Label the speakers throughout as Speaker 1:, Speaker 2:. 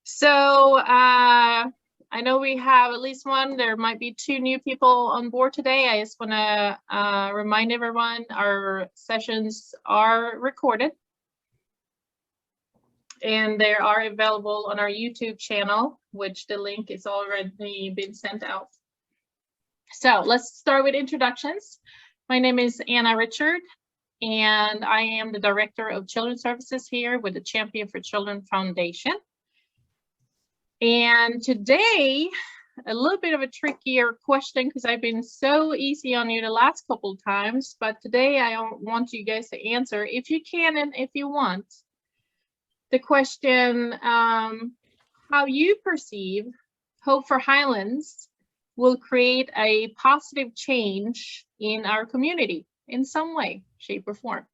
Speaker 1: So I know we have at least one, there might be two new people on board today. I just want to remind everyone our sessions are recorded and they are available on our YouTube channel, which the link is already been sent out. So let's start with introductions. My name is Anna Richard, and I am the Director of Children's Services here with the Champion for Children Foundation. And today, a little bit of a trickier question because I've been so easy on you the last couple of times, but today I want you guys to answer, if you can and if you want, the question, how you perceive Hope for Highlands will create a positive change in our community in some way, shape, or form.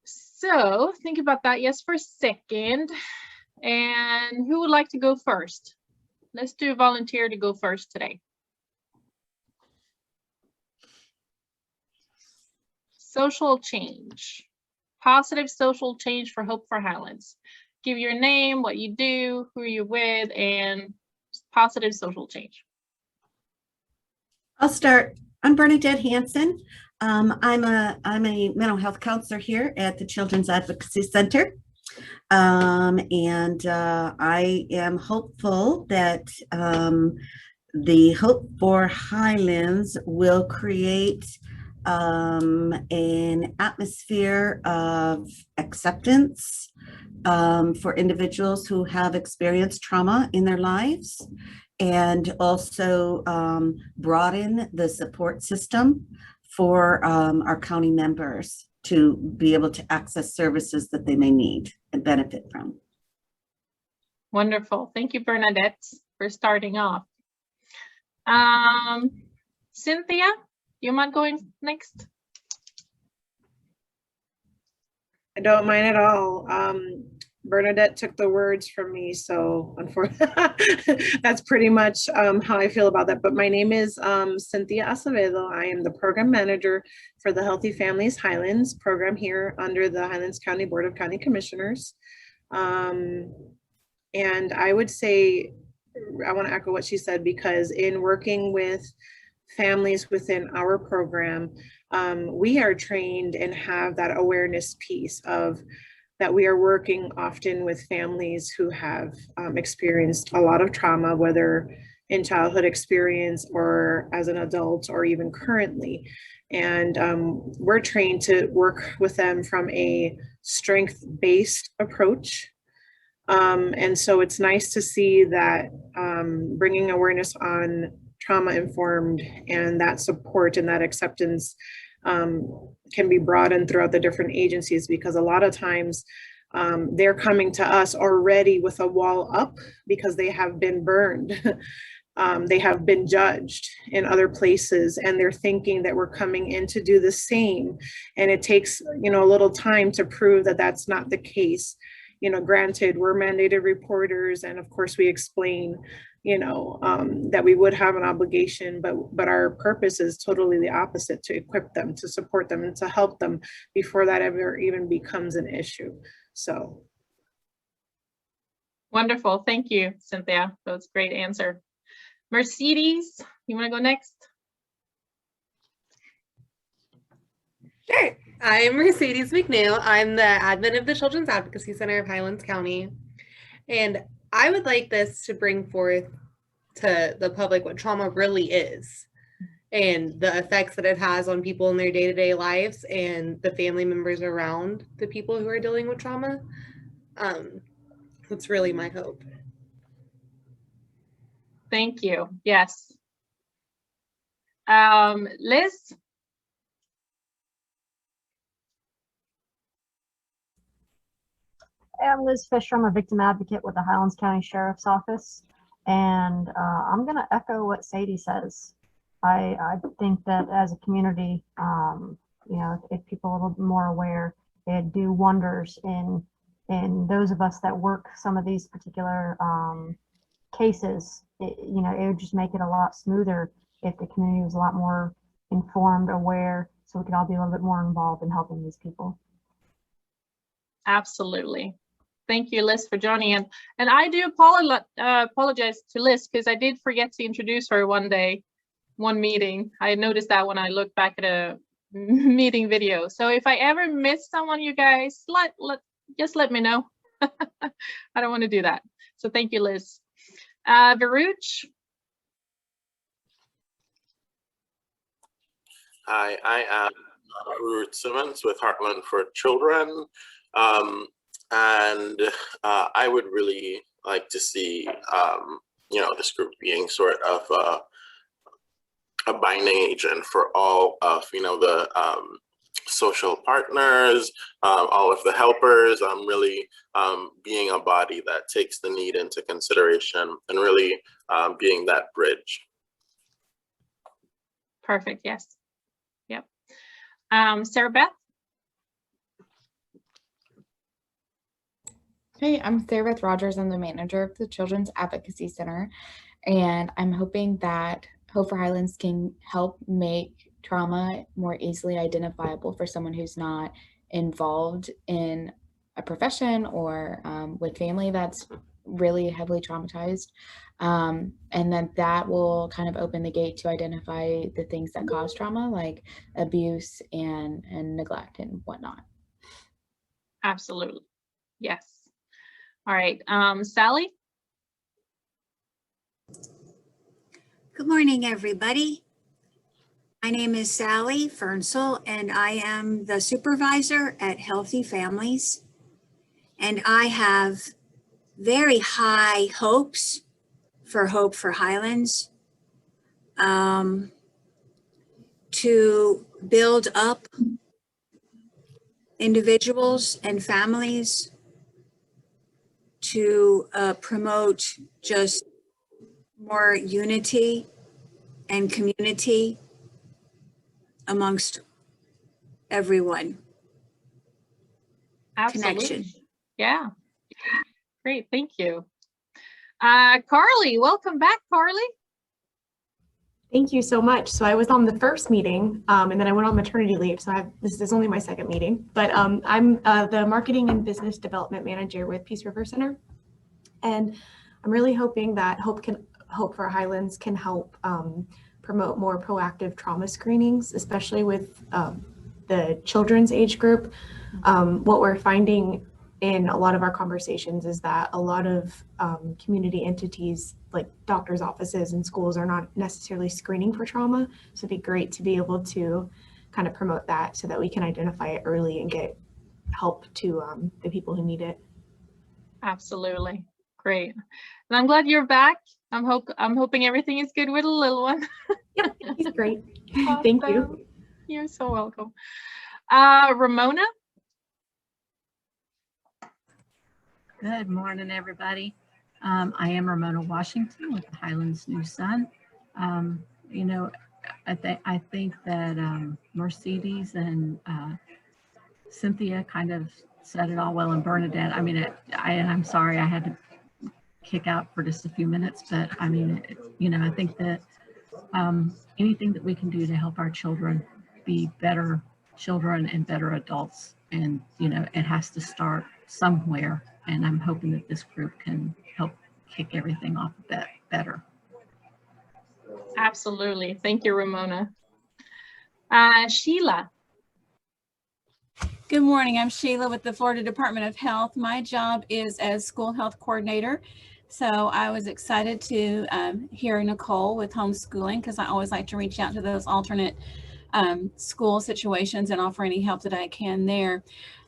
Speaker 1: So think about that just for a second. And who would like to go first? Let's do a volunteer to go first today. Social change. Positive social change for Hope for Highlands. Give your name, what you do, who you're with, and positive social change.
Speaker 2: I'll start. I'm Bernadette Hansen. I'm a mental health counselor here at the Children's Advocacy Center. I am hopeful that the Hope for Highlands will create an atmosphere of acceptance for individuals who have experienced trauma in their lives, and also broaden the support system for our county members to be able to access services that they may need and benefit from.
Speaker 1: Wonderful. Thank you, Bernadette, for starting off. Cynthia, you mind going next?
Speaker 3: I don't mind at all. Bernadette took the words from me, so unfortunately, that's pretty much how I feel about that. But my name is Cynthia Acevedo. I am the program manager for the Healthy Families Highlands program here under the Highlands County Board of County Commissioners. And I would say, I want to echo what she said, because in working with families within our program, we are trained and have that awareness piece of that we are working often with families who have experienced a lot of trauma, whether in childhood experience or as an adult or even currently. And we're trained to work with them from a strength-based approach. And so it's nice to see that bringing awareness on trauma-informed and that support and that acceptance can be broadened throughout the different agencies, because a lot of times they're coming to us already with a wall up because they have been burned. They have been judged in other places, and they're thinking that we're coming in to do the same. And it takes, a little time to prove that that's not the case. Granted, we're mandated reporters, and of course we explain that we would have an obligation, but our purpose is totally the opposite: to equip them, to support them, and to help them before that ever even becomes an issue. So.
Speaker 1: Wonderful. Thank you, Cynthia. That was a great answer. Mercedes, you want to go next?
Speaker 4: Sure. I'm Mercedes McNeil. I'm the admin of the Children's Advocacy Center of Highlands County. And I would like this to bring forth to the public what trauma really is and the effects that it has on people in their day-to-day lives and the family members around the people who are dealing with trauma. That's really my hope.
Speaker 1: Thank you. Yes. Liz?
Speaker 5: I'm Liz Fisher. I'm a victim advocate with the Highlands County Sheriff's Office, and I'm going to echo what Sadie says. I think that as a community, if people are a little bit more aware, it'd do wonders in those of us that work some of these particular cases. It would just make it a lot smoother if the community was a lot more informed, aware, so we could all be a little bit more involved in helping these people.
Speaker 1: Absolutely. Thank you, Liz, for joining in. And I do apologize to Liz because I did forget to introduce her one meeting. I noticed that when I looked back at a meeting video. So if I ever miss someone, you guys, just let me know. I don't want to do that. So thank you, Liz. Varuch.
Speaker 6: Hi, I am Ruth Simmons with Heartland for Children. And I would really like to see, this group being sort of a binding agent for all of, the social partners, all of the helpers, really being a body that takes the need into consideration and really being that bridge.
Speaker 1: Perfect, yes. Yep. Sarah Beth?
Speaker 7: Hey, I'm Sarah Beth Rogers. I'm the manager of the Children's Advocacy Center, and I'm hoping that Hope for Highlands can help make trauma more easily identifiable for someone who's not involved in a profession or with family that's really heavily traumatized. And then that will kind of open the gate to identify the things that cause trauma, like abuse and neglect and whatnot.
Speaker 1: Absolutely. Yes. All right. Sally?
Speaker 8: Good morning, everybody. My name is Sally Fernsel, and I am the supervisor at Healthy Families. And I have very high hopes for Hope for Highlands to build up individuals and families, to promote just more unity and community amongst everyone.
Speaker 1: Absolutely.
Speaker 8: Connection.
Speaker 1: Yeah. Great. Thank you. Carly, welcome back, Carly.
Speaker 9: Thank you so much. So I was on the first meeting and then I went on maternity leave. So this is only my second meeting, but I'm the marketing and business development manager with Peace River Center. And I'm really hoping that Hope for Highlands can help promote more proactive trauma screenings, especially with the children's age group. What we're finding in a lot of our conversations is that a lot of community entities like doctors' offices and schools are not necessarily screening for trauma. So it'd be great to be able to kind of promote that so that we can identify it early and get help to the people who need it.
Speaker 1: Absolutely. Great. And I'm glad you're back. I'm hoping everything is good with the little one.
Speaker 9: Yep, he's great.
Speaker 1: Awesome.
Speaker 9: Thank you.
Speaker 1: You're so welcome. Ramona?
Speaker 10: Good morning, everybody. I am Ramona Washington with the Highlands New Sun. I think that Mercedes and Cynthia kind of said it all well, and Bernadette. I mean, I'm sorry I had to kick out for just a few minutes, but I mean, I think that anything that we can do to help our children be better children and better adults, and it has to start somewhere. And I'm hoping that this group can help kick everything off a bit better.
Speaker 1: Absolutely. Thank you, Ramona. Sheila.
Speaker 11: Good morning. I'm Sheila with the Florida Department of Health. My job is as school health coordinator. So I was excited to hear Nicole with homeschooling, because I always like to reach out to those alternate school situations and offer any help that I can there.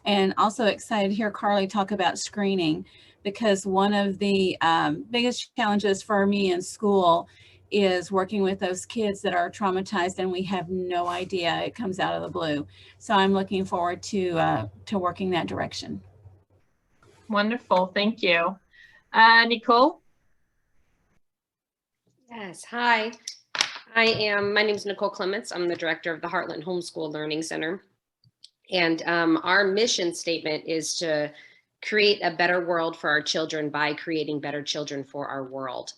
Speaker 11: And also excited to hear Carly talk about screening, because one of the biggest challenges for me in school is working with those kids that are traumatized and we have no idea. It comes out of the blue. So I'm looking forward to working that direction.
Speaker 1: Wonderful. Thank you. Nicole?
Speaker 12: Yes. Hi. My name is Nicole Clements. I'm the director of the Heartland Homeschool Learning Center. And our mission statement is to create a better world for our children by creating better children for our world.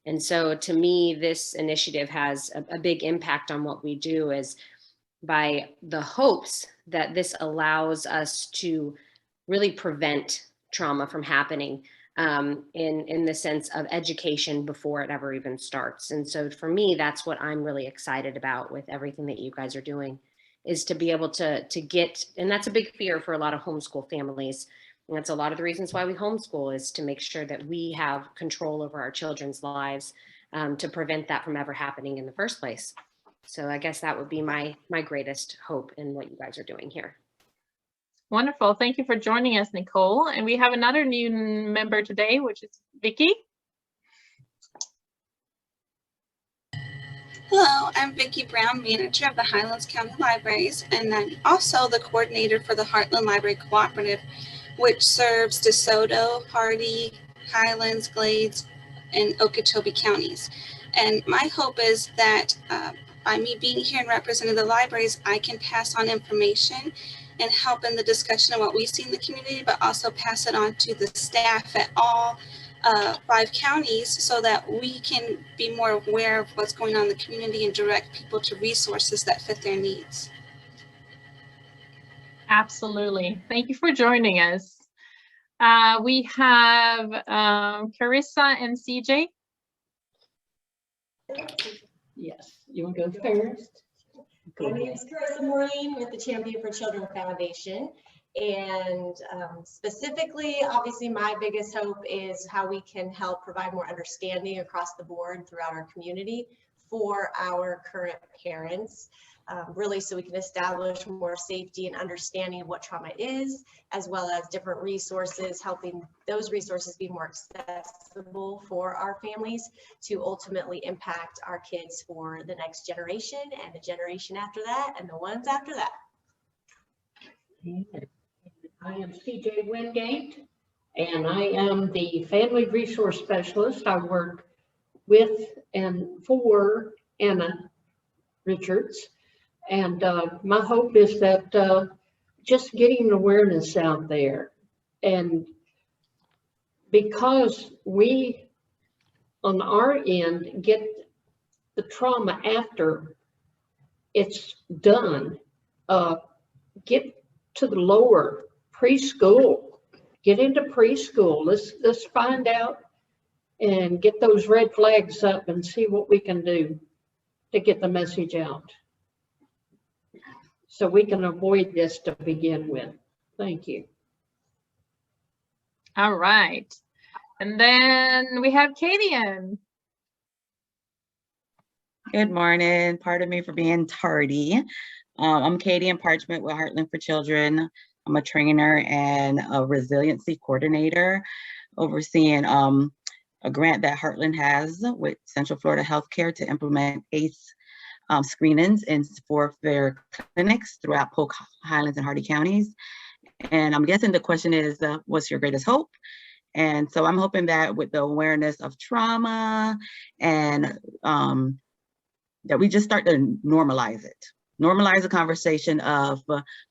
Speaker 12: And so to me, this initiative has a big impact on what we do, is by the hopes that this allows us to really prevent trauma from happening, in the sense of education before it ever even starts. And so for me, that's what I'm really excited about with everything that you guys are doing, is to be able to get, and that's a big fear for a lot of homeschool families. And that's a lot of the reasons why we homeschool, is to make sure that we have control over our children's lives, to prevent that from ever happening in the first place. So I guess that would be my greatest hope in what you guys are doing here.
Speaker 1: Wonderful. Thank you for joining us, Nicole. And we have another new member today, which is Vicki.
Speaker 13: Hello, I'm Vicki Brown, manager of the Highlands County Libraries, and I'm also the coordinator for the Heartland Library Cooperative, which serves DeSoto, Hardy, Highlands, Glades, and Okeechobee counties. And my hope is that by me being here and representing the libraries, I can pass on information and help in the discussion of what we see in the community, but also pass it on to the staff at all 5 counties, so that we can be more aware of what's going on in the community and direct people to resources that fit their needs.
Speaker 1: Absolutely. Thank you for joining us. We have Carissa and CJ.
Speaker 14: Yes, you want to go first? My name is Carissa Maureen with the Champion for Children Foundation. And specifically, obviously, my biggest hope is how we can help provide more understanding across the board throughout our community for our current parents, really so we can establish more safety and understanding of what trauma is, as well as different resources, helping those resources be more accessible for our families to ultimately impact our kids for the next generation and the generation after that and the ones after that.
Speaker 15: I am CJ Wingate, and I am the Family Resource Specialist. I work with and for Anna Richards. And my hope is that just getting awareness out there. And because we, on our end, get the trauma after it's done, get to the lower preschool, get into preschool. Let's find out and get those red flags up and see what we can do to get the message out, so we can avoid this to begin with. Thank you.
Speaker 1: All right. And then we have Kadian.
Speaker 16: Good morning. Pardon me for being tardy. I'm Kadian Parchment with Heartland for Children. I'm a trainer and a resiliency coordinator, overseeing a grant that Heartland has with Central Florida Healthcare to implement ACE screenings for their clinics throughout Polk, Highlands, and Hardy counties. And I'm guessing the question is, what's your greatest hope? And so I'm hoping that with the awareness of trauma and that we just start to normalize it. Normalize the conversation of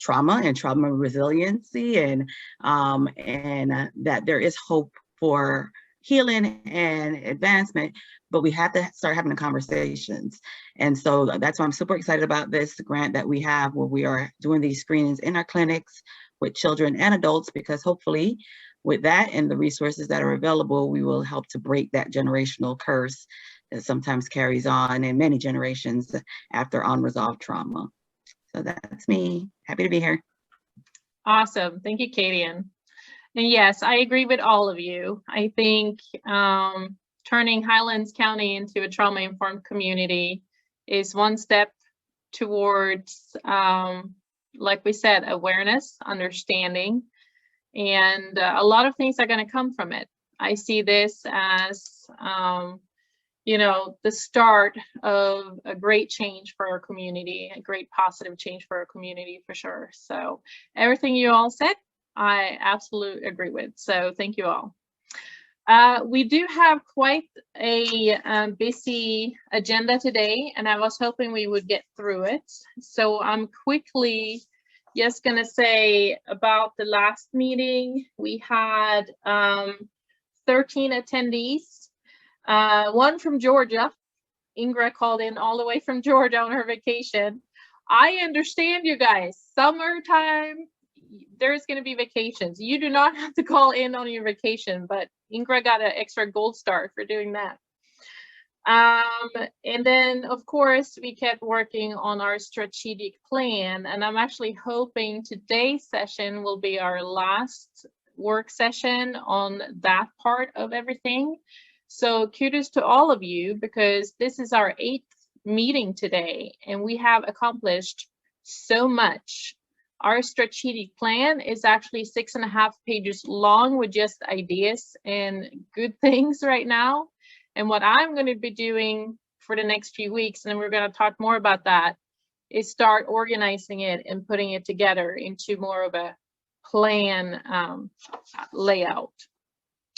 Speaker 16: trauma and trauma resiliency, and that there is hope for healing and advancement, but we have to start having the conversations. And so that's why I'm super excited about this grant that we have, where we are doing these screenings in our clinics with children and adults, because hopefully with that and the resources that are available, we will help to break that generational curse that sometimes carries on in many generations after unresolved trauma. So that's me. Happy to be here.
Speaker 1: Awesome. Thank you, Kadian. And yes, I agree with all of you. I think turning Highlands County into a trauma-informed community is one step towards, like we said, awareness, understanding, and a lot of things are going to come from it. I see this as you know, the start of a great change for our community, a great positive change for our community for sure. So everything you all said, I absolutely agree with. So thank you all. We do have quite a busy agenda today, and I was hoping we would get through it. So I'm quickly just gonna say about the last meeting, we had 13 attendees. One from Georgia. Ingra called in all the way from Georgia on her vacation. I understand, you guys, summertime, there's going to be vacations. You do not have to call in on your vacation, but Ingrid got an extra gold star for doing that. And then, of course, we kept working on our strategic plan, and I'm actually hoping today's session will be our last work session on that part of everything. So kudos to all of you, because this is our 8th meeting today, and we have accomplished so much. Our strategic plan is actually 6.5 pages long with just ideas and good things right now. And what I'm going to be doing for the next few weeks, and we're going to talk more about that, is start organizing it and putting it together into more of a plan layout.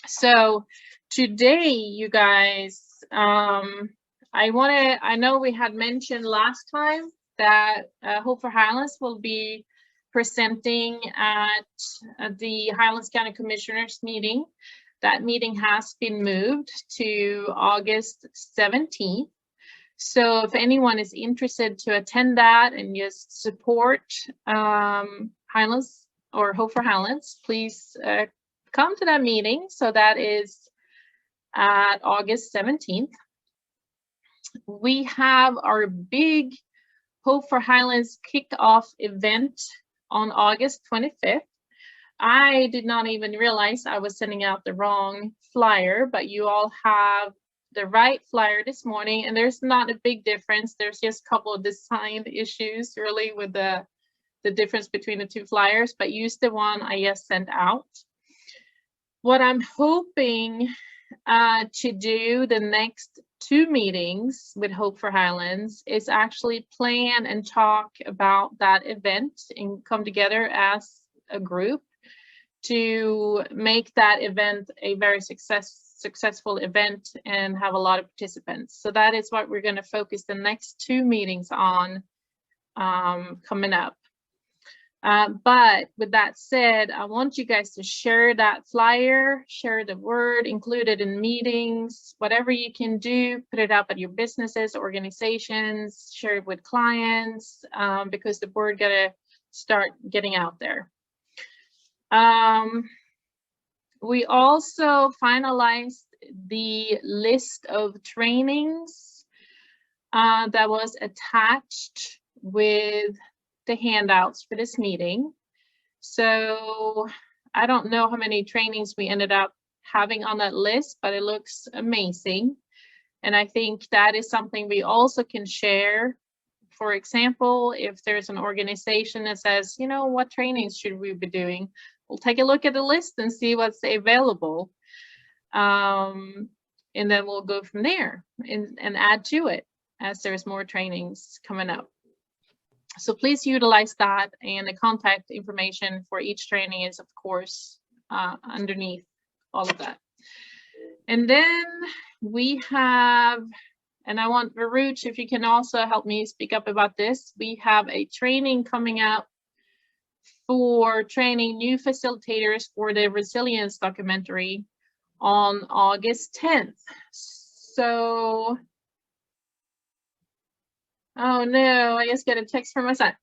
Speaker 1: So today, you guys, I know we had mentioned last time that Hope for Highlands will be presenting at the Highlands County Commissioners meeting. That meeting has been moved to August 17th. So if anyone is interested to attend that and just support Highlands or Hope for Highlands, please come to that meeting. So that is at August 17th. We have our big Hope for Highlands kickoff event on August 25th. I did not even realize I was sending out the wrong flyer, but you all have the right flyer this morning, and there's not a big difference. There's just a couple of design issues really with the difference between the two flyers, but use the one I just sent out. What I'm hoping to do the next 2 meetings with Hope for Highlands is actually plan and talk about that event and come together as a group to make that event a very successful event and have a lot of participants. So that is what we're going to focus the next 2 meetings on coming up. But with that said, I want you guys to share that flyer, share the word, include it in meetings, whatever you can do, put it up at your businesses, organizations, share it with clients, because the word gotta start getting out there. We also finalized the list of trainings that was attached with the handouts for this meeting. So I don't know how many trainings we ended up having on that list, but it looks amazing. And I think that is something we also can share. For example, if there's an organization that says, you know, what trainings should we be doing? We'll take a look at the list and see what's available. And then we'll go from there and add to it as there's more trainings coming up. So please utilize that, and the contact information for each training is, of course, underneath all of that. And then we have, and I want Varuch, if you can also help me speak up about this, we have a training coming up for training new facilitators for the resilience documentary on August 10th. So, oh no, I just got a text from my son.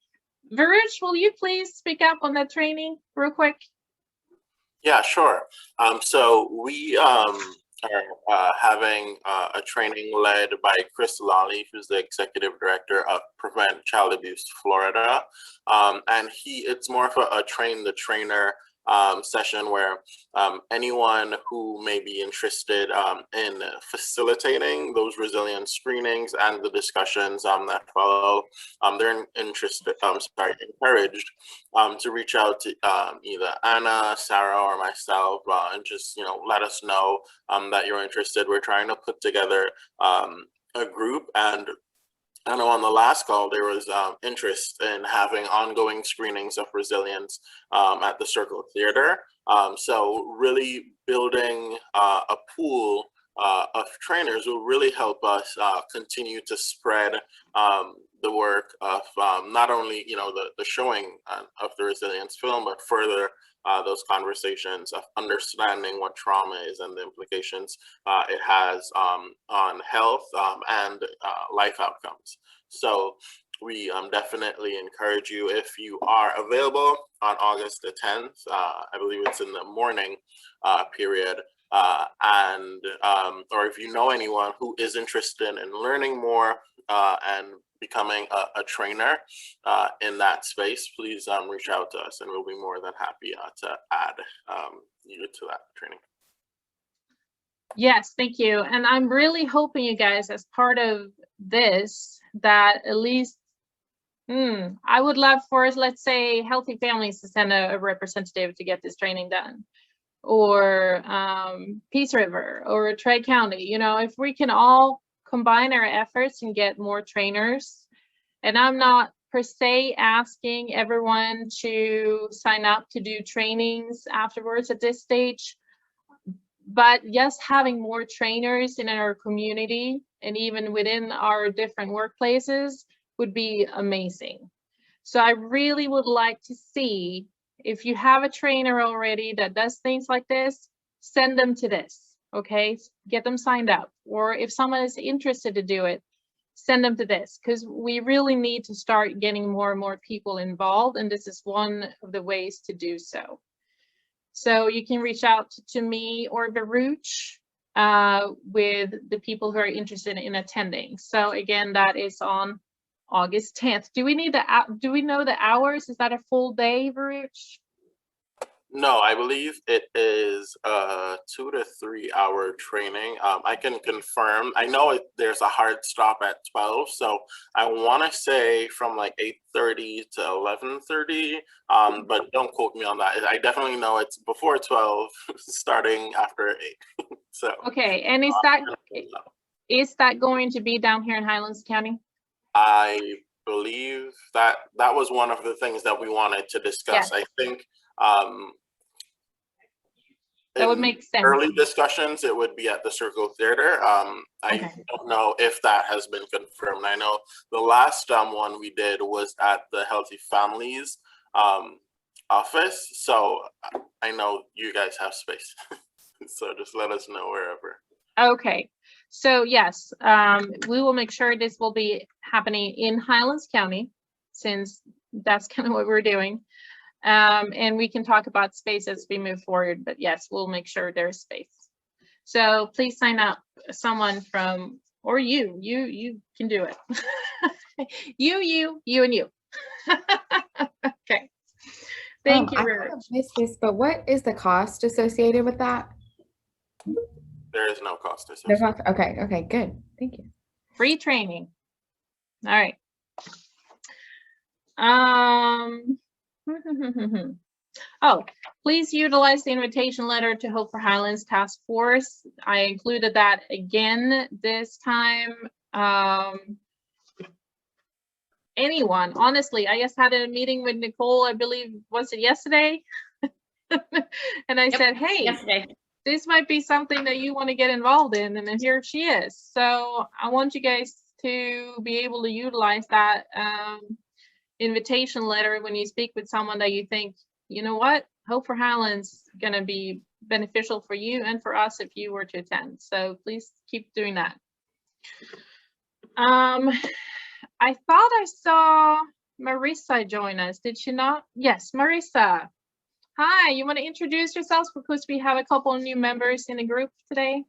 Speaker 1: Varuch, will you please speak up on that training real quick?
Speaker 6: Yeah, sure. So we are having a training led by Chris Lally, who's the executive director of Prevent Child Abuse Florida. And it's more of a train the trainer session where anyone who may be interested in facilitating those resilience screenings and the discussions that follow, they're encouraged to reach out to either Anna, Sarah, or myself, and just let us know that you're interested. We're trying to put together a group, and I know on the last call there was interest in having ongoing screenings of resilience at the Circle Theater. So really building a pool of trainers will really help us continue to spread the work of not only the showing of the resilience film, but further those conversations of understanding what trauma is and the implications it has on health and life outcomes. So we definitely encourage you, if you are available on August the 10th, I believe it's in the morning period, or if you know anyone who is interested in learning more and becoming a trainer in that space, please reach out to us, and we'll be more than happy to add you to that training.
Speaker 1: Yes, thank you. And I'm really hoping you guys, as part of this, that at least, I would love for us, let's say, Healthy Families to send a representative to get this training done, or Peace River, or Tri-County. You know, if we can all combine our efforts and get more trainers, and I'm not per se asking everyone to sign up to do trainings afterwards at this stage, but just having more trainers in our community and even within our different workplaces would be amazing. So I really would like to see, if you have a trainer already that does things like this, send them to this, okay? Get them signed up. Or if someone is interested to do it, send them to this, because we really need to start getting more and more people involved, and this is one of the ways to do so. So you can reach out to me or Baruch with the people who are interested in attending. So again, that is on August 10th. Do we know the hours? Is that a full day, Baruch?
Speaker 6: No, I believe it is a 2 to 3 hour training. I can confirm. I know there's a hard stop at 12, so I want to say from like 8:30 to 11:30, but don't quote me on that. I definitely know it's before 12, starting after 8. So
Speaker 1: okay, and is that going to be down here in Highlands County?
Speaker 6: I believe that was one of the things that we wanted to discuss. Yes. I think
Speaker 1: that would make sense.
Speaker 6: Early discussions, it would be at the Circle Theater. I don't know if that has been confirmed. I know the last one we did was at the Healthy Families office. So I know you guys have space. So just let us know wherever.
Speaker 1: Okay. So yes, we will make sure this will be happening in Highlands County, since that's kind of what we're doing. And we can talk about space as we move forward, but yes, we'll make sure there's space. So please sign up, someone from, or you can do it. you and you. Okay. Thank you.
Speaker 7: I missed this, but what is the cost associated with that?
Speaker 6: There is no cost associated.
Speaker 7: Okay, good. Thank you.
Speaker 1: Free training. All right. Oh, please utilize the invitation letter to Hope for Highlands Task Force. I included that again this time. Anyone, honestly, I just had a meeting with Nicole, I believe, was it yesterday? And I said, hey, yesterday, this might be something that you want to get involved in, and then here she is. So I want you guys to be able to utilize that invitation letter when you speak with someone that you think, you know what, Hope for Highlands is going to be beneficial for you and for us if you were to attend. So please keep doing that. I thought I saw Marissa join us. Did she not? Yes, Marissa. Hi, you want to introduce yourselves, because we have a couple of new members in the group today.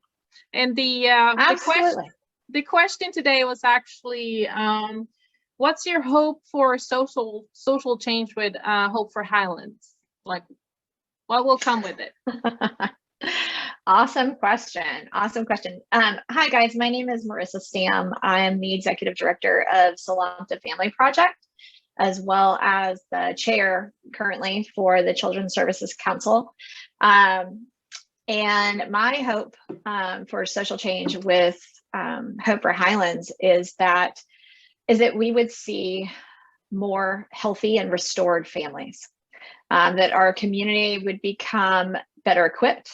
Speaker 1: And the question today was actually, what's your hope for social change with Hope for Highlands? Like, what will come with it?
Speaker 17: Awesome question. Hi guys, my name is Marissa Stam. I'm the executive director of Salanta Family Project, as well as the chair currently for the Children's Services Council. And my hope for social change with Hope for Highlands is that we would see more healthy and restored families, that our community would become better equipped,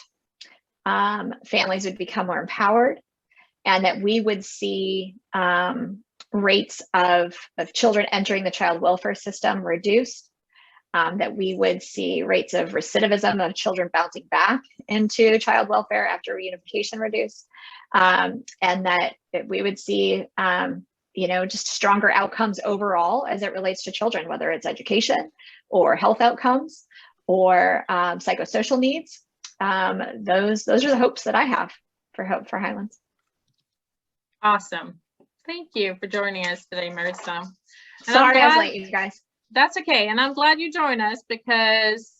Speaker 17: families would become more empowered, and that we would see rates of children entering the child welfare system reduced, that we would see rates of recidivism of children bouncing back into child welfare after reunification reduced, and that we would see just stronger outcomes overall as it relates to children, whether it's education or health outcomes or psychosocial needs. Those are the hopes that I have for Hope for Highlands.
Speaker 1: Awesome. Thank you for joining us today, Marissa. And
Speaker 17: sorry I was late, you guys.
Speaker 1: That's okay. And I'm glad you joined us because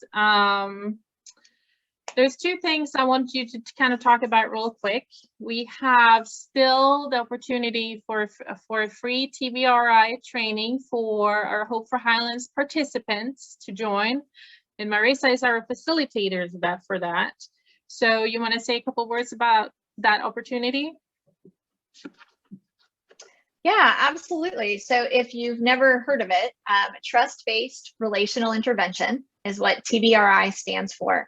Speaker 1: there's two things I want you to kind of talk about real quick. We have still the opportunity for a free TBRI training for our Hope for Highlands participants to join. And Marissa is our facilitator for that. So you want to say a couple words about that opportunity?
Speaker 17: Yeah, absolutely. So if you've never heard of it, trust-based relational intervention is what TBRI stands for.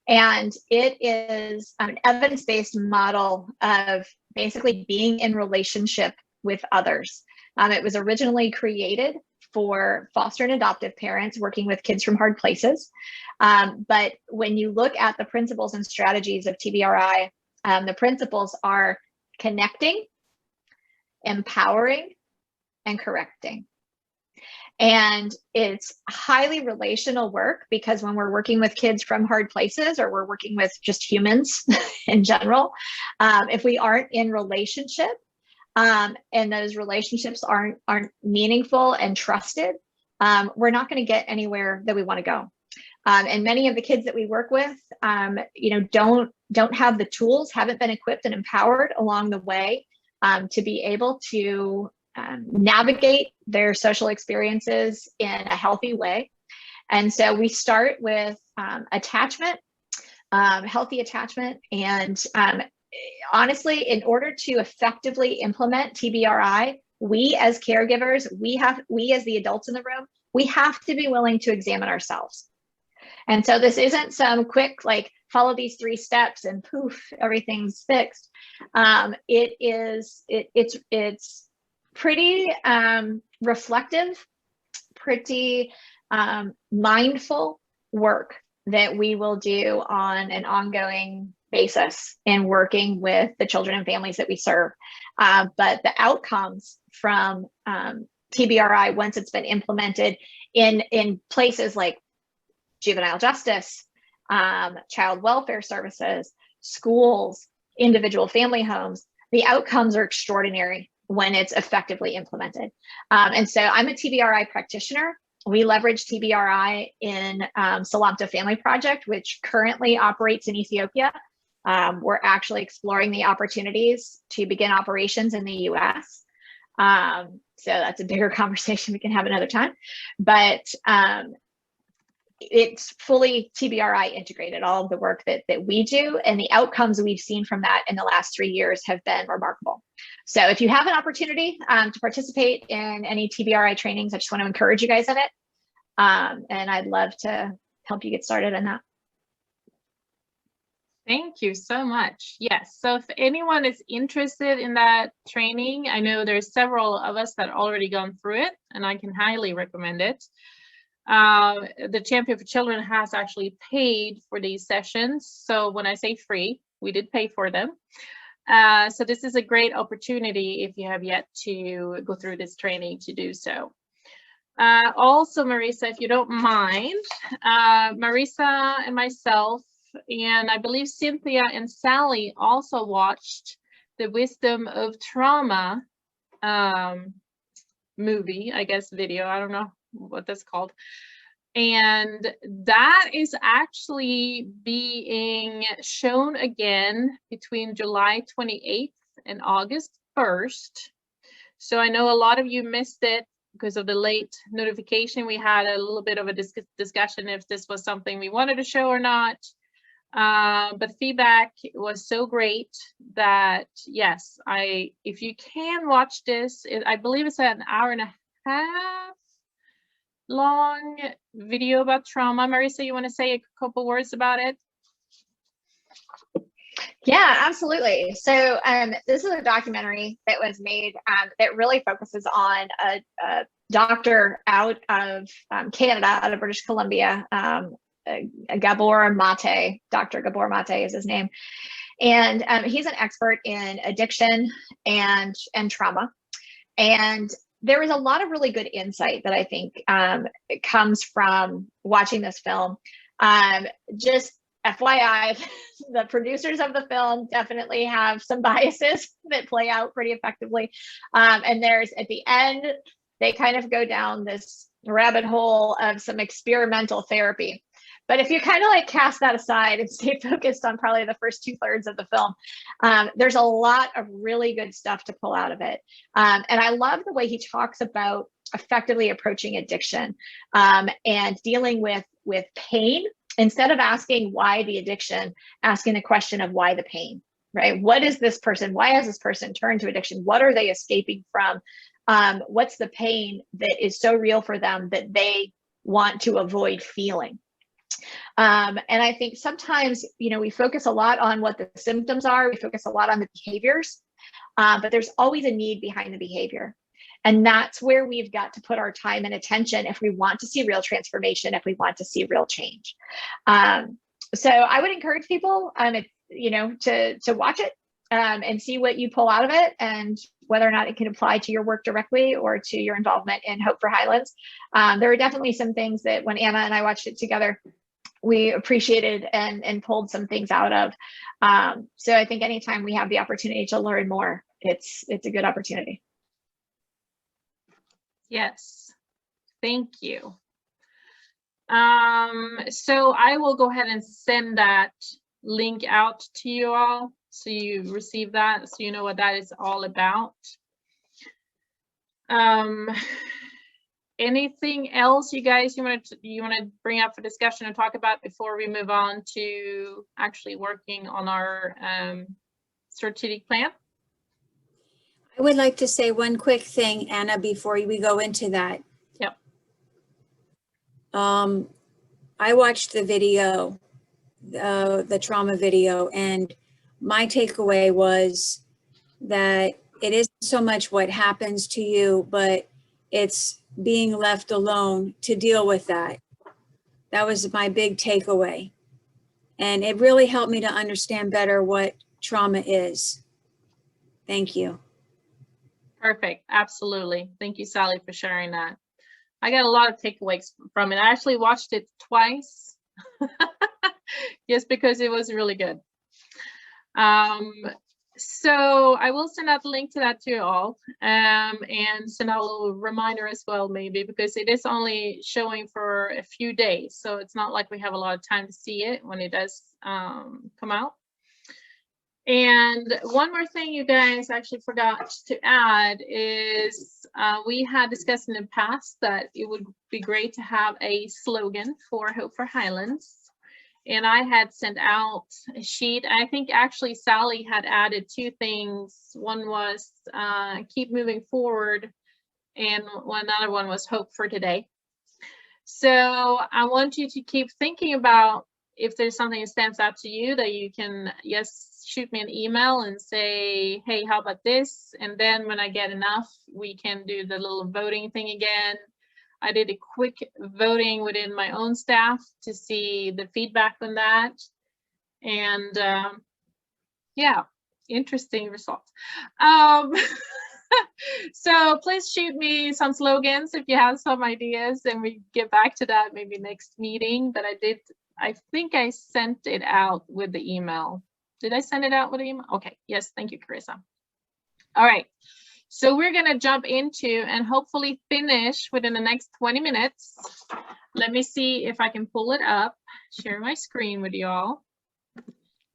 Speaker 17: And it is an evidence-based model of basically being in relationship with others. It was originally created for foster and adoptive parents working with kids from hard places. But when you look at the principles and strategies of TBRI, the principles are connecting, empowering, and correcting. And it's highly relational work because when we're working with kids from hard places or we're working with just humans in general, if we aren't in relationship and those relationships aren't meaningful and trusted, we're not going to get anywhere that we want to go. And many of the kids that we work with, don't have the tools, haven't been equipped and empowered along the way to be able to navigate their social experiences in a healthy way. And so we start with attachment, healthy attachment. And honestly, in order to effectively implement TBRI, we as caregivers, we as the adults in the room, we have to be willing to examine ourselves. And so this isn't some quick, like, follow these 3 steps and poof, everything's fixed. It's pretty reflective, pretty mindful work that we will do on an ongoing basis in working with the children and families that we serve. But the outcomes from TBRI, once it's been implemented in places like juvenile justice, child welfare services, schools, individual family homes, the outcomes are extraordinary when it's effectively implemented. And so I'm a TBRI practitioner. We leverage TBRI in Salamta Family Project, which currently operates in Ethiopia. We're actually exploring the opportunities to begin operations in the US. So that's a bigger conversation we can have another time. But it's fully TBRI integrated, all of the work that we do, and the outcomes we've seen from that in the last 3 years have been remarkable. So if you have an opportunity to participate in any TBRI trainings, I just want to encourage you guys in it. And I'd love to help you get started on that.
Speaker 1: Thank you so much. Yes, so if anyone is interested in that training, I know there's several of us that already gone through it, and I can highly recommend it. The Champion for Children has actually paid for these sessions. So when I say free, we did pay for them. So this is a great opportunity if you have yet to go through this training to do so. Also, Marissa, if you don't mind, Marissa and myself, and I believe Cynthia and Sally also watched the Wisdom of Trauma movie, I guess video, I don't know what that's called. And that is actually being shown again between July 28th and August 1st. So I know a lot of you missed it because of the late notification. We had a little bit of a discussion if this was something we wanted to show or not. But feedback was so great that yes, if you can watch this, I believe it's an hour and a half long video about trauma. Marissa, you want to say a couple words about it?
Speaker 17: Yeah, absolutely. So this is a documentary that was made that really focuses on a doctor out of Canada, out of British Columbia, Gabor Mate. Dr. Gabor Mate is his name. And he's an expert in addiction and trauma. And there was a lot of really good insight that I think comes from watching this film. Just FYI, the producers of the film definitely have some biases that play out pretty effectively. And there's, at the end, they kind of go down this rabbit hole of some experimental therapy. But if you kind of like cast that aside and stay focused on probably the first 2/3 of the film, there's a lot of really good stuff to pull out of it. And I love the way he talks about effectively approaching addiction and dealing with pain. Instead of asking why the addiction, asking the question of why the pain, right? What is this person? Why has this person turned to addiction? What are they escaping from? What's the pain that is so real for them that they want to avoid feeling? And I think sometimes, you know, we focus a lot on what the symptoms are. We focus a lot on the behaviors, but there's always a need behind the behavior. And that's where we've got to put our time and attention if we want to see real transformation, if we want to see real change. So I would encourage people, you know, to watch it and see what you pull out of it, and whether or not it can apply to your work directly or to your involvement in Hope for Highlands. There are definitely some things that when Anna and I watched it together, we appreciated and pulled some things out of. So I think anytime we have the opportunity to learn more, it's a good opportunity.
Speaker 1: Yes, thank you. So I will go ahead and send that link out to you all, so you receive that, so you know what that is all about. Anything else you guys you want to bring up for discussion and talk about before we move on to actually working on our strategic plan?
Speaker 8: I would like to say one quick thing, Anna, before we go into that.
Speaker 1: Yep.
Speaker 8: I watched the video, the trauma video, and my takeaway was that it isn't so much what happens to you, but it's being left alone to deal with that. That was my big takeaway. And it really helped me to understand better what trauma is. Thank you.
Speaker 1: Perfect. Absolutely. Thank you, Sally, for sharing that. I got a lot of takeaways from it. I actually watched it twice just because it was really good. So I will send out the link to that to you all, and send out a little reminder as well, maybe, because it is only showing for a few days. So it's not like we have a lot of time to see it when it does come out. And one more thing you guys actually forgot to add is we had discussed in the past that it would be great to have a slogan for Hope for Highlands. And I had sent out a sheet. I think actually Sally had added 2 things. One was keep moving forward, and another one was hope for today. So I want you to keep thinking about if there's something that stands out to you that you can, yes, shoot me an email and say, hey, how about this? And then when I get enough, we can do the little voting thing again. I did a quick voting within my own staff to see the feedback on that. And yeah, interesting results. So please shoot me some slogans if you have some ideas, and we get back to that maybe next meeting. But I think I sent it out with the email. Did I send it out with the email? Okay, yes, thank you, Carissa. All right. So we're going to jump into and hopefully finish within the next 20 minutes. Let me see if I can pull it up, share my screen with you all.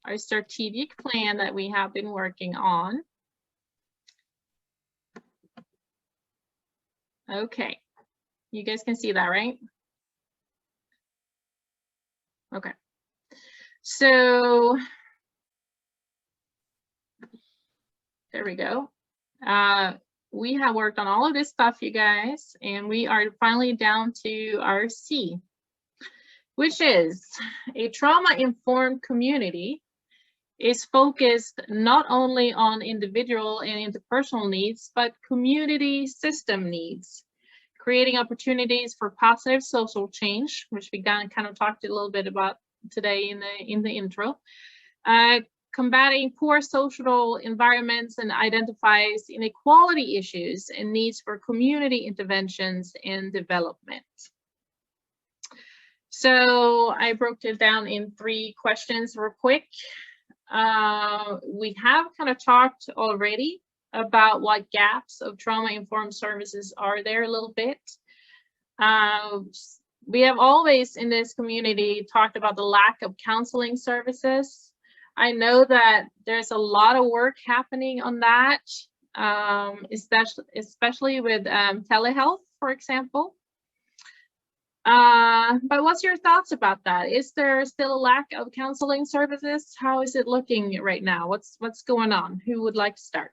Speaker 1: Our strategic plan that we have been working on. Okay, you guys can see that, right? Okay, so there we go. We have worked on all of this stuff, you guys, and we are finally down to our C, which is a trauma-informed community is focused not only on individual and interpersonal needs, but community system needs, creating opportunities for positive social change, which we kind of talked a little bit about today in the intro. combating poor social environments and identifies inequality issues and needs for community interventions and development. So I broke it down in 3 questions real quick. We have kind of talked already about what gaps of trauma-informed services are there a little bit. We have always in this community talked about the lack of counseling services. I know that there's a lot of work happening on that, especially with telehealth, for example. But what's your thoughts about that? Is there still a lack of counseling services? How is it looking right now? What's going on? Who would like to start?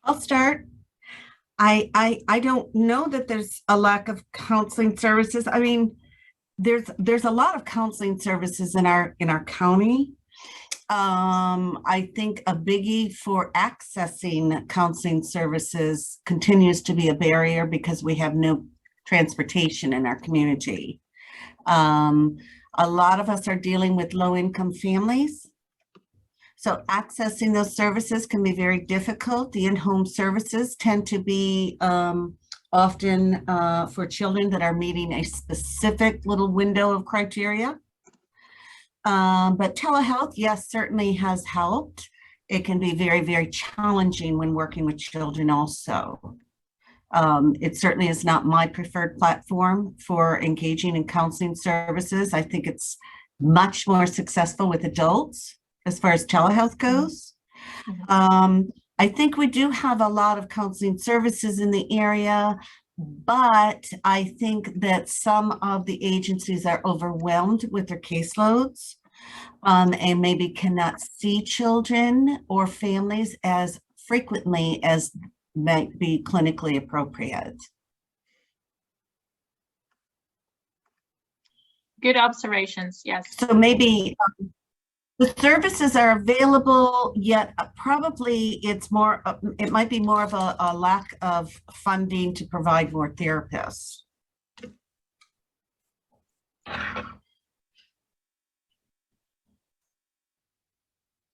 Speaker 2: I'll start. I don't know that there's a lack of counseling services. I mean, there's a lot of counseling services in our county. I think a biggie for accessing counseling services continues to be a barrier because we have no transportation in our community. A lot of us are dealing with low-income families. So accessing those services can be very difficult. The in-home services tend to be often for children that are meeting a specific little window of criteria. But telehealth, yes, certainly has helped. It can be very, very challenging when working with children also. It certainly is not my preferred platform for engaging in counseling services. I think it's much more successful with adults as far as telehealth goes. I think we do have a lot of counseling services in the area, but I think that some of the agencies are overwhelmed with their caseloads and maybe cannot see children or families as frequently as might be clinically appropriate.
Speaker 1: Good observations, yes.
Speaker 2: So maybe the services are available, yet probably it's more, it might be more of a lack of funding to provide more therapists.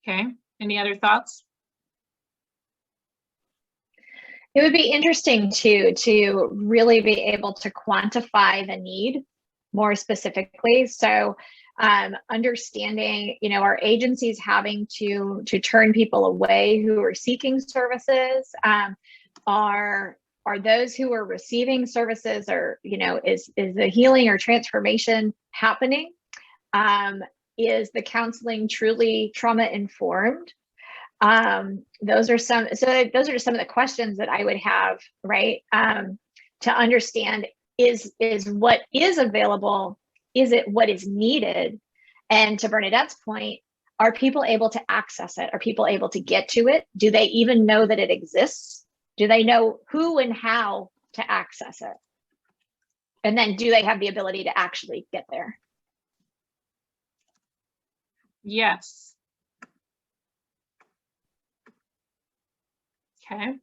Speaker 1: Okay, any other thoughts?
Speaker 17: It would be interesting to really be able to quantify the need more specifically. So understanding, you know, our agencies having to turn people away who are seeking services, are those who are receiving services, or, you know, is the healing or transformation happening? Is the counseling truly trauma informed? Those are just some of the questions that I would have, right? To understand, is what is available, is it what is needed? And to Bernadette's point, are people able to access it? Are people able to get to it? Do they even know that it exists? Do they know who and how to access it? And then do they have the ability to actually get there?
Speaker 1: Yes. Okay.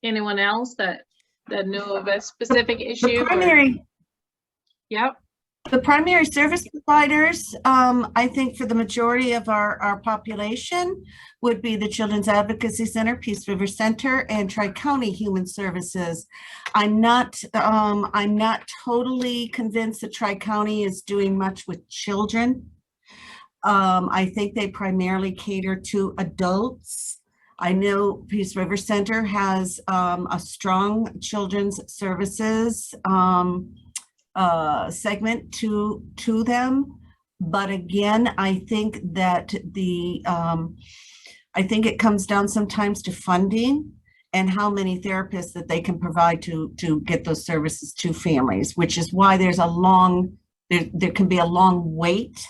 Speaker 1: Anyone else that know of a specific issue?
Speaker 2: The primary.
Speaker 1: Yep.
Speaker 2: The primary service providers, I think for the majority of our population would be the Children's Advocacy Center, Peace River Center, and Tri-County Human Services. I'm not totally convinced that Tri-County is doing much with children. I think they primarily cater to adults. I know Peace River Center has a strong children's services segment to them, but again, I think that I think it comes down sometimes to funding and how many therapists that they can provide to get those services to families, which is why there's there can be a long wait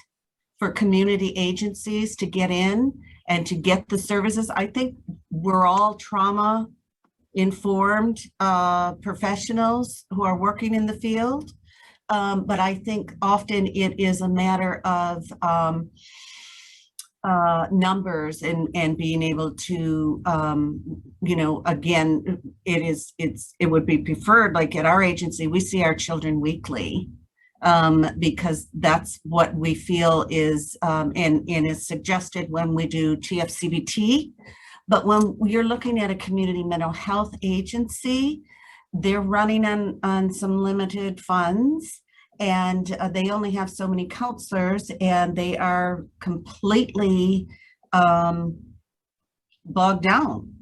Speaker 2: for community agencies to get in and to get the services. I think we're all trauma informed professionals who are working in the field. But I think often it is a matter of numbers and being able to, again, it would be preferred, like at our agency, we see our children weekly, because that's what we feel is, and is suggested when we do TFCBT. But when you're looking at a community mental health agency, they're running on some limited funds, and they only have so many counselors, and they are completely bogged down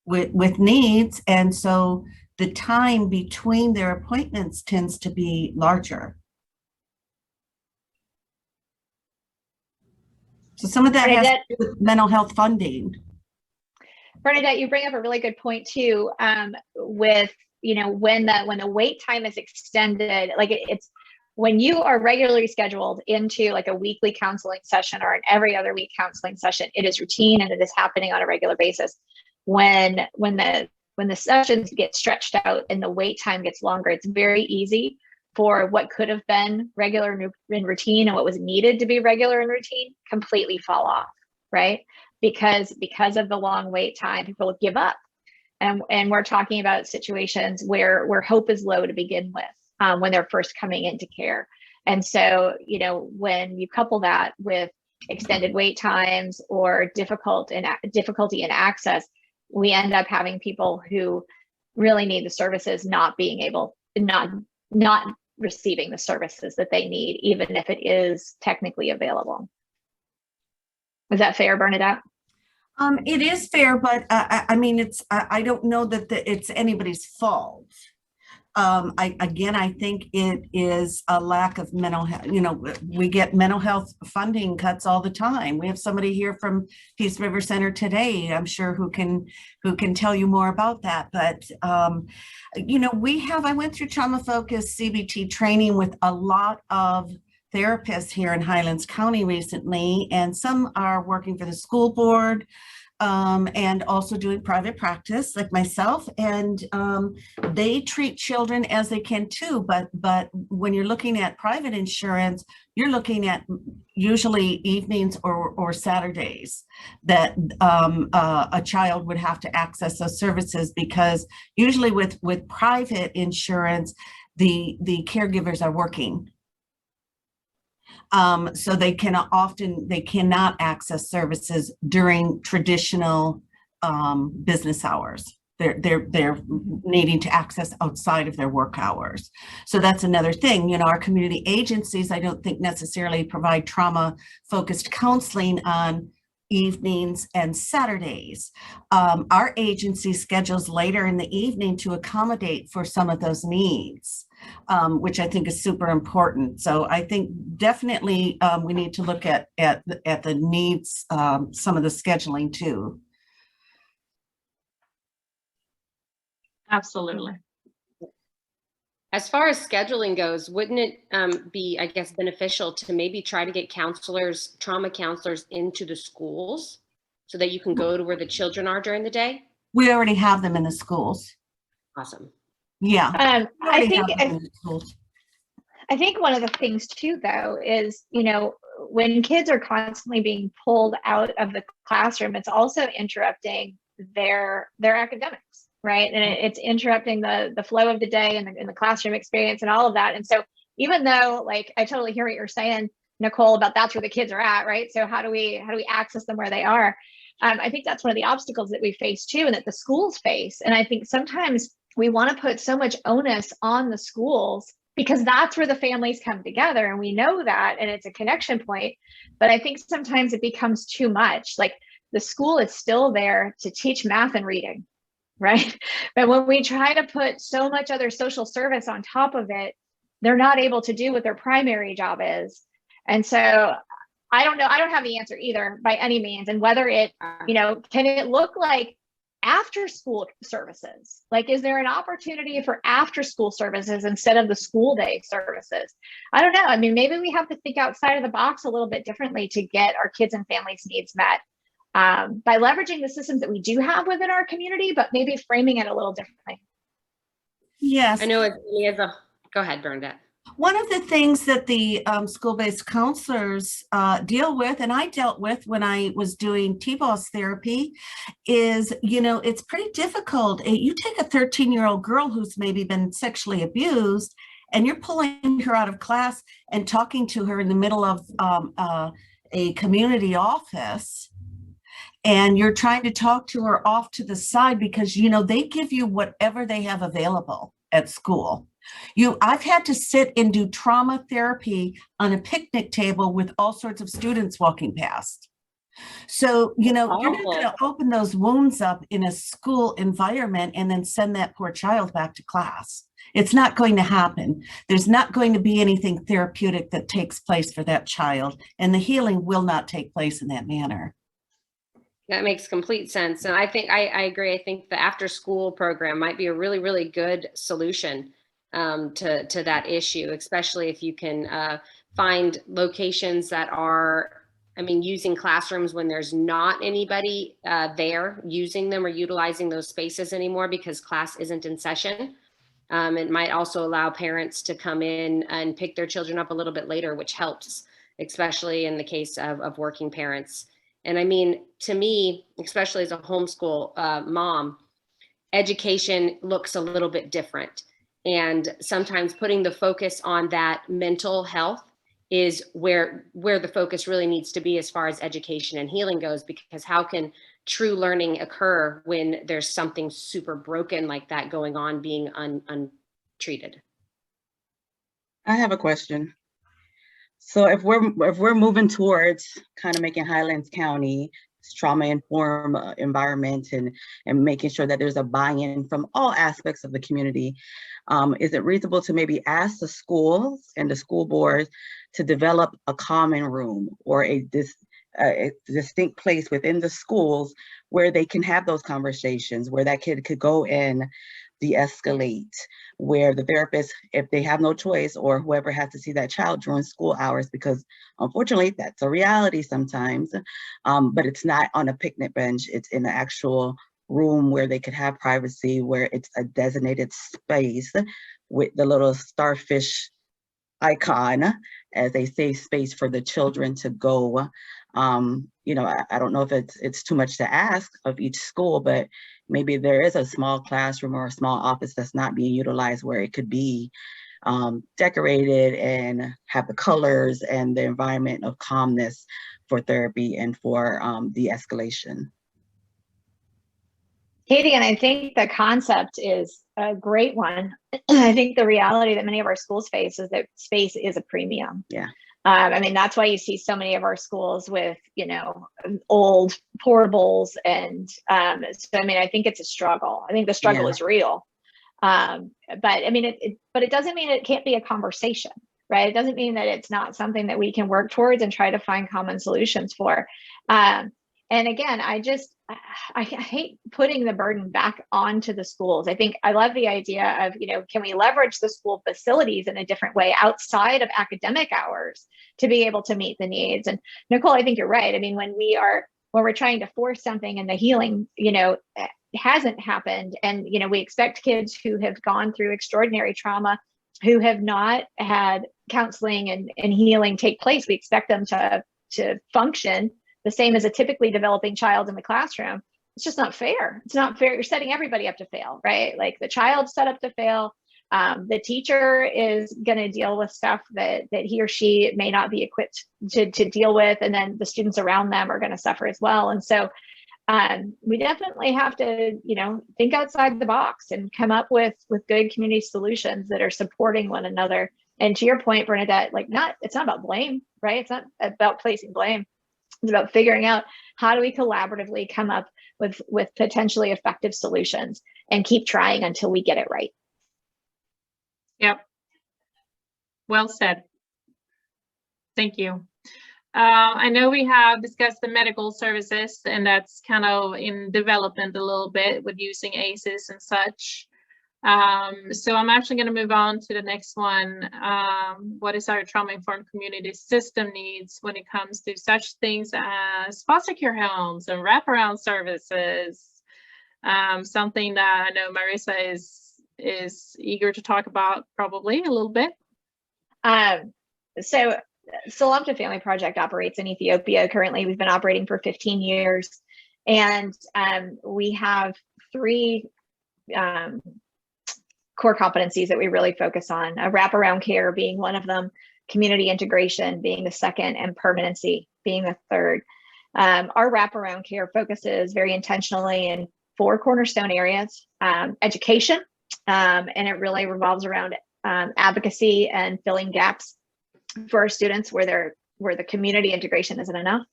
Speaker 2: with needs. And so the time between their appointments tends to be larger. So some of that has to do with mental health funding.
Speaker 17: Bernadette, you bring up a really good point too, with, when the wait time is extended, like it's when you are regularly scheduled into like a weekly counseling session or an every other week counseling session, it is routine and it is happening on a regular basis. When the sessions get stretched out and the wait time gets longer, it's very easy for what could have been regular and routine and what was needed to be regular and routine completely fall off, right? Because of the long wait time, people give up. And we're talking about situations where hope is low to begin with, when they're first coming into care. And so, when you couple that with extended wait times or difficulty in access, we end up having people who really need the services not receiving the services that they need, even if it is technically available. Is that fair, Bernadette?
Speaker 2: It is fair, but I mean, I don't know that it's anybody's fault. I think it is a lack of mental health. We get mental health funding cuts all the time. We have somebody here from Peace River Center today, I'm sure, who can tell you more about that. But I went through trauma-focused CBT training with a lot of therapists here in Highlands County recently, and some are working for the school board, and also doing private practice like myself, and they treat children as they can too, but when you're looking at private insurance, you're looking at usually evenings or Saturdays that a child would have to access those services, because usually with private insurance, the caregivers are working. So they cannot access services during traditional business hours. They're needing to access outside of their work hours. So that's another thing. Our community agencies, I don't think necessarily provide trauma-focused counseling on evenings and Saturdays. Our agency schedules later in the evening to accommodate for some of those needs, which I think is super important. So I think definitely we need to look at the needs, some of the scheduling too.
Speaker 1: Absolutely.
Speaker 12: As far as scheduling goes, wouldn't it be, I guess, beneficial to maybe try to get trauma counselors into the schools so that you can go to where the children are during the day?
Speaker 2: We already have them in the schools.
Speaker 12: Awesome.
Speaker 2: Yeah.
Speaker 17: I think one of the things too, though, is, when kids are constantly being pulled out of the classroom, it's also interrupting their academics, right? And it's interrupting the flow of the day and the classroom experience and all of that. And so even though, like, I totally hear what you're saying, Nicole, about that's where the kids are at, right? So how do we access them where they are? I think that's one of the obstacles that we face too, and that the schools face. And I think sometimes we want to put so much onus on the schools because that's where the families come together, and we know that, and it's a connection point. But I think sometimes it becomes too much. Like, the school is still there to teach math and reading, right? But when we try to put so much other social service on top of it, they're not able to do what their primary job is. And so I don't know. I don't have the answer either by any means. And whether it, can it look like after school services? Like, is there an opportunity for after school services instead of the school day services? I don't know. I mean, maybe we have to think outside of the box a little bit differently to get our kids and families' needs met, by leveraging the systems that we do have within our community, but maybe framing it a little differently.
Speaker 2: Yes.
Speaker 12: I know it really is go ahead, Bernadette.
Speaker 2: One of the things that the school-based counselors deal with, and I dealt with when I was doing TBOS therapy, is, it's pretty difficult. You take a 13-year-old girl who's maybe been sexually abused, and you're pulling her out of class and talking to her in the middle of a community office, and you're trying to talk to her off to the side because, they give you whatever they have available at school. I've had to sit and do trauma therapy on a picnic table with all sorts of students walking past. So, you're not going to open those wounds up in a school environment and then send that poor child back to class. It's not going to happen. There's not going to be anything therapeutic that takes place for that child, and the healing will not take place in that manner.
Speaker 12: That makes complete sense. And I think I agree. I think the after school program might be a really, really good solution to that issue, especially if you can find locations that are, using classrooms when there's not anybody there using them or utilizing those spaces anymore because class isn't in session. It might also allow parents to come in and pick their children up a little bit later, which helps, especially in the case of working parents. And to me, especially as a homeschool mom, education looks a little bit different. And sometimes putting the focus on that mental health is where the focus really needs to be as far as education and healing goes, because how can true learning occur when there's something super broken like that going on being untreated?
Speaker 16: I have a question. So if we're moving towards kind of making Highlands County trauma-informed environment and making sure that there's a buy-in from all aspects of the community, is it reasonable to maybe ask the schools and the school boards to develop a common room or a distinct place within the schools where they can have those conversations, where that kid could go and de-escalate, where the therapist, if they have no choice, or whoever has to see that child during school hours, because unfortunately that's a reality sometimes, but it's not on a picnic bench, it's in the actual room where they could have privacy, where it's a designated space with the little starfish icon as a safe space for the children to go. I don't know if it's too much to ask of each school, but maybe there is a small classroom or a small office that's not being utilized where it could be decorated and have the colors and the environment of calmness for therapy and for de-escalation.
Speaker 17: Katie, and I think the concept is a great one. I think the reality that many of our schools face is that space is a premium.
Speaker 16: Yeah.
Speaker 17: That's why you see so many of our schools with, old portables. And so, I think it's a struggle. I think the struggle is real. But it doesn't mean it can't be a conversation, right? It doesn't mean that it's not something that we can work towards and try to find common solutions for. And again, I hate putting the burden back onto the schools. I think I love the idea of, can we leverage the school facilities in a different way outside of academic hours to be able to meet the needs? And Nicole, I think you're right. When we're trying to force something and the healing, hasn't happened, and, we expect kids who have gone through extraordinary trauma, who have not had counseling and healing take place, we expect them to function the same as a typically developing child in the classroom. It's just not fair. It's not fair. You're setting everybody up to fail, right? Like the child's set up to fail. The teacher is going to deal with stuff that he or she may not be equipped to deal with. And then the students around them are going to suffer as well. And so we definitely have to, think outside the box and come up with good community solutions that are supporting one another. And to your point, Bernadette, it's not about blame, right? It's not about placing blame. It's about figuring out how do we collaboratively come up with potentially effective solutions and keep trying until we get it right.
Speaker 1: Yep. Well said. Thank you. I know we have discussed the medical services, and that's kind of in development a little bit with using ACEs and such. So I'm actually going to move on to the next one. What is our trauma-informed community system needs when it comes to such things as foster care homes and wraparound services? Something that I know Marissa is eager to talk about probably a little bit.
Speaker 17: So Salamta Family Project operates in Ethiopia. Currently, we've been operating for 15 years, and we have 3 core competencies that we really focus on, wraparound care being one of them, community integration being the second, and permanency being the third. Our wraparound care focuses very intentionally in 4 cornerstone areas: education, and it really revolves around advocacy and filling gaps for our students where the community integration isn't enough.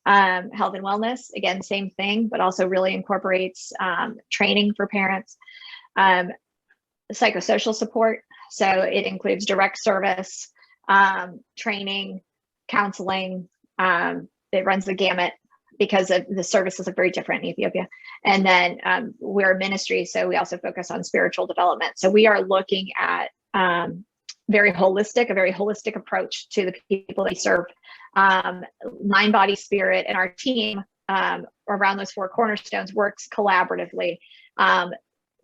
Speaker 17: Health and wellness, again, same thing, but also really incorporates training for parents. Psychosocial support, so it includes direct service, training, counseling. It runs the gamut because of the services are very different in Ethiopia. And then we're a ministry, so we also focus on spiritual development. So we are looking at a very holistic approach to the people they serve, mind, body, spirit, and our team around those 4 cornerstones works collaboratively.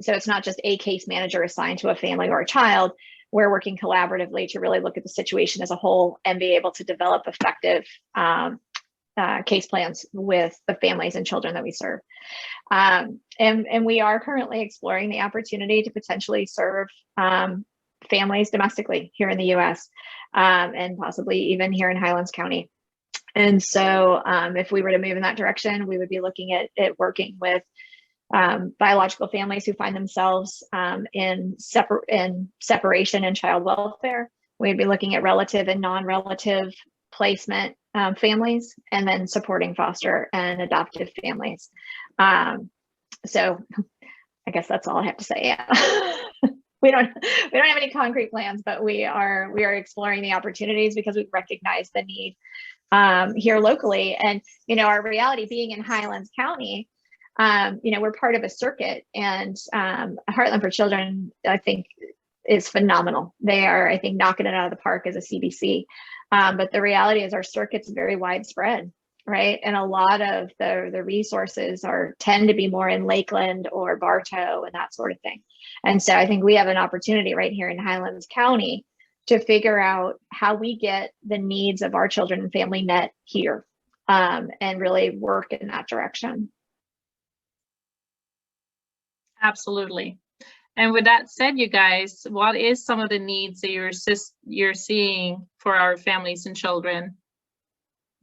Speaker 17: So it's not just a case manager assigned to a family or a child. We're working collaboratively to really look at the situation as a whole and be able to develop effective case plans with the families and children that we serve. And we are currently exploring the opportunity to potentially serve families domestically here in the US, and possibly even here in Highlands County. And so if we were to move in that direction, we would be looking at working with biological families who find themselves in separation and child welfare. We'd be looking at relative and non-relative placement families, and then supporting foster and adoptive families. So I guess that's all I have to say. Yeah. We don't have any concrete plans, but we are exploring the opportunities because we recognize the need here locally. And our reality being in Highlands County, we're part of a circuit, and Heartland for Children, I think, is phenomenal. They are, I think, knocking it out of the park as a CBC. But the reality is our circuit's very widespread, right? And a lot of the resources tend to be more in Lakeland or Bartow and that sort of thing. And so I think we have an opportunity right here in Highlands County to figure out how we get the needs of our children and family met here, and really work in that direction.
Speaker 1: Absolutely. And with that said, you guys, what is some of the needs that you're seeing for our families and children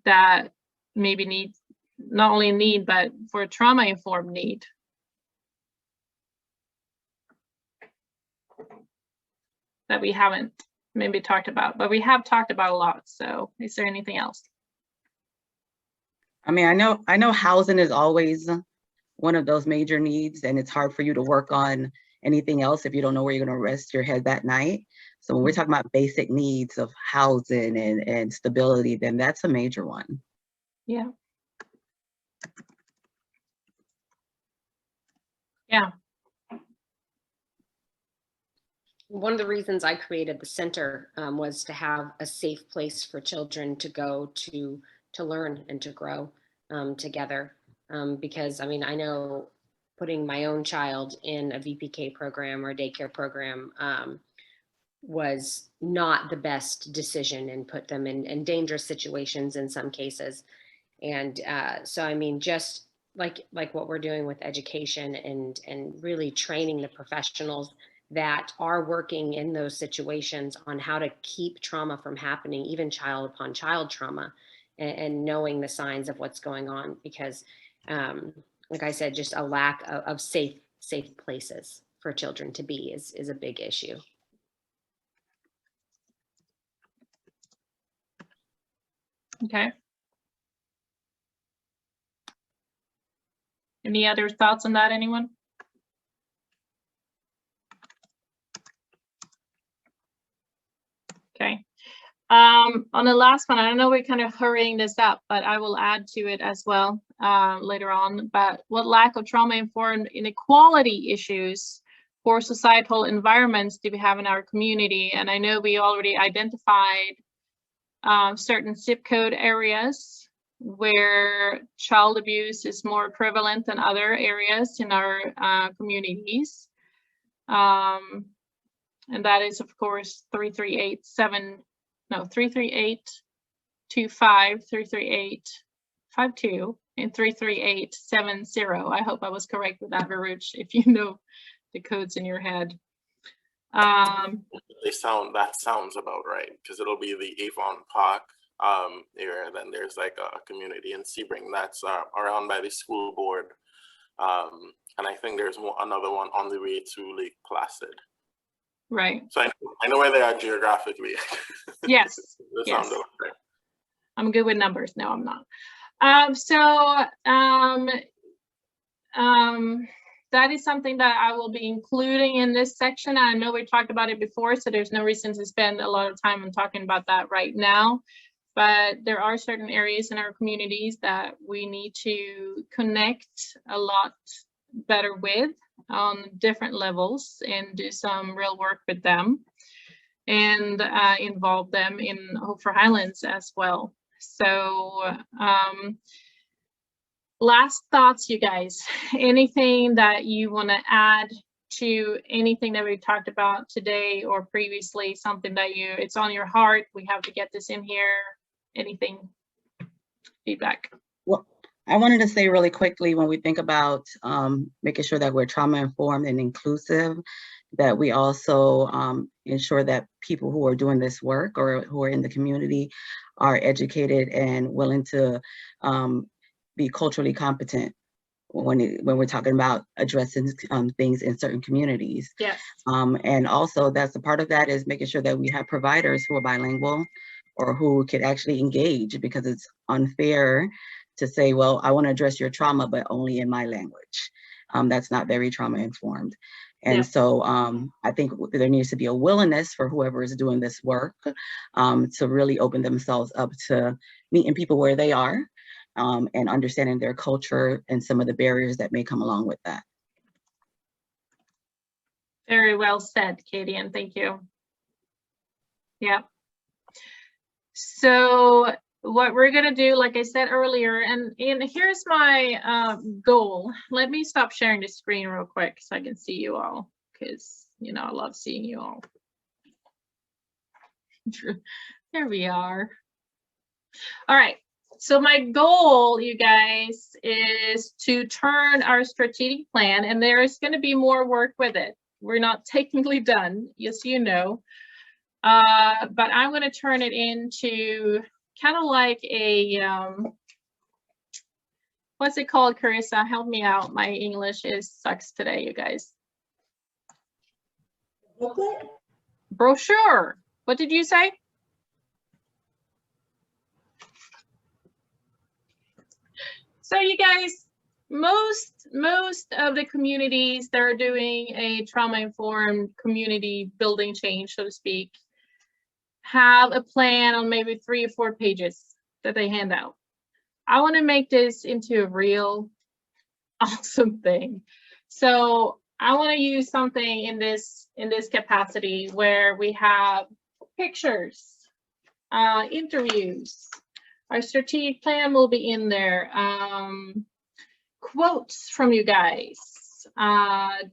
Speaker 1: that maybe not only need, but for a trauma-informed need? That we haven't maybe talked about, but we have talked about a lot. So is there anything else?
Speaker 16: I mean, I know housing is always one of those major needs, and it's hard for you to work on anything else if you don't know where you're going to rest your head that night. So when we're talking about basic needs of housing and stability, then that's a major one.
Speaker 1: Yeah. Yeah.
Speaker 12: One of the reasons I created the center was to have a safe place for children to go to learn and to grow together. Because I mean, I know putting my own child in a VPK program or a daycare program was not the best decision, and put them in dangerous situations in some cases. And so, I mean, just like what we're doing with education and really training the professionals that are working in those situations on how to keep trauma from happening, even child upon child trauma, and knowing the signs of what's going on, because like I said, just a lack of safe places for children to be is a big issue.
Speaker 1: Okay. Any other thoughts on that, anyone? Okay. On the last one, I know we're kind of hurrying this up, but I will add to it as well later on. But what lack of trauma-informed inequality issues or societal environments do we have in our community? And I know we already identified certain zip code areas where child abuse is more prevalent than other areas in our communities. And that is, of course, 338-25, 338-52, and 338-70. I hope I was correct with that, Varuch, if you know the codes in your head.
Speaker 6: That sounds about right, because it'll be the Avon Park area. Then there's like a community in Sebring that's around by the school board. And I think there's another one on the way to Lake Placid.
Speaker 1: Right.
Speaker 6: So I know where they are geographically.
Speaker 1: Yes. Yes. I'm good with numbers. No, I'm not. That is something that I will be including in this section. I know we talked about it before, so there's no reason to spend a lot of time on talking about that right now. But there are certain areas in our communities that we need to connect a lot better with on different levels and do some real work with them and involve them in Hope for Highlands as well. So last thoughts, you guys. Anything that you want to add to anything that we talked about today or previously, something that it's on your heart, we have to get this in here, anything, feedback?
Speaker 16: Well, I wanted to say really quickly, when we think about making sure that we're trauma informed and inclusive, that we also ensure that people who are doing this work or who are in the community are educated and willing to be culturally competent when we're talking about addressing things in certain communities.
Speaker 1: Yes.
Speaker 16: And also that's a part of that is making sure that we have providers who are bilingual or who could actually engage, because it's unfair to say, well, I want to address your trauma, but only in my language. That's not very trauma informed. And so I think there needs to be a willingness for whoever is doing this work to really open themselves up to meeting people where they are and understanding their culture and some of the barriers that may come along with that.
Speaker 1: Very well said, Katie, and thank you. Yeah. So what we're going to do, like I said earlier, and here's my goal. Let me stop sharing the screen real quick so I can see you all, because, you know, I love seeing you all. There we are. All right. So my goal, you guys, is to turn our strategic plan, and there is going to be more work with it. We're not technically done, yes, you know, but I'm going to turn it into kind of like a, what's it called, Carissa? Help me out. My English sucks today, you guys.
Speaker 14: Booklet?
Speaker 1: Brochure. What did you say? So you guys, most of the communities that are doing a trauma-informed community building change, so to speak, have a plan on maybe 3 or 4 pages that they hand out. I want to make this into a real awesome thing. So I want to use something in this capacity where we have pictures, interviews. Our strategic plan will be in there. Quotes from you guys,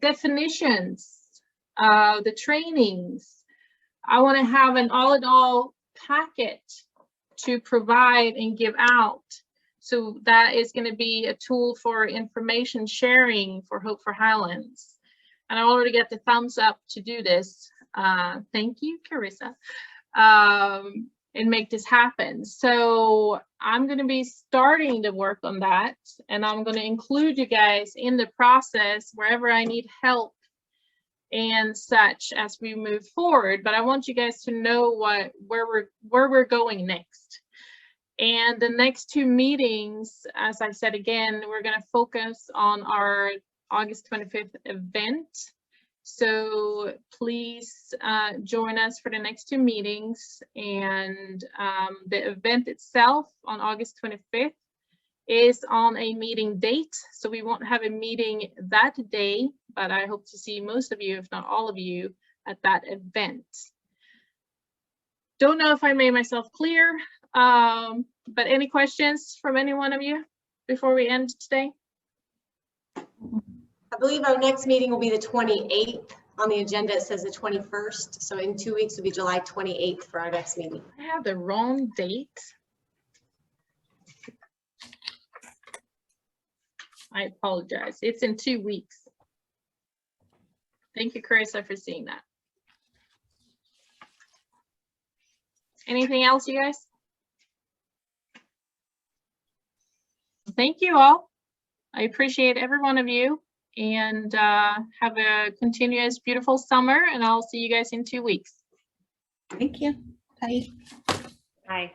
Speaker 1: definitions, the trainings. I want to have an all-in-all packet to provide and give out. So that is going to be a tool for information sharing for Hope for Highlands. And I already got the thumbs up to do this. Thank you, Carissa. And make this happen. So I'm going to be starting the work on that, and I'm going to include you guys in the process wherever I need help and such as we move forward. But I want you guys to know where we're going next. And the next 2 meetings, as I said again, we're going to focus on our August 25th event. So please join us for the next 2 meetings. And the event itself on August 25th is on a meeting date. So we won't have a meeting that day, but I hope to see most of you, if not all of you, at that event. Don't know if I made myself clear, but any questions from any one of you before we end today?
Speaker 14: I believe our next meeting will be the 28th on the agenda, it says the 21st. So in 2 weeks will be July 28th for our next meeting.
Speaker 1: I have the wrong date. I apologize. It's in 2 weeks. Thank you, Carissa, for seeing that. Anything else, you guys? Thank you all. I appreciate every one of you, and have a continuous beautiful summer, and I'll see you guys in 2 weeks.
Speaker 2: Thank you. Bye.
Speaker 12: Bye.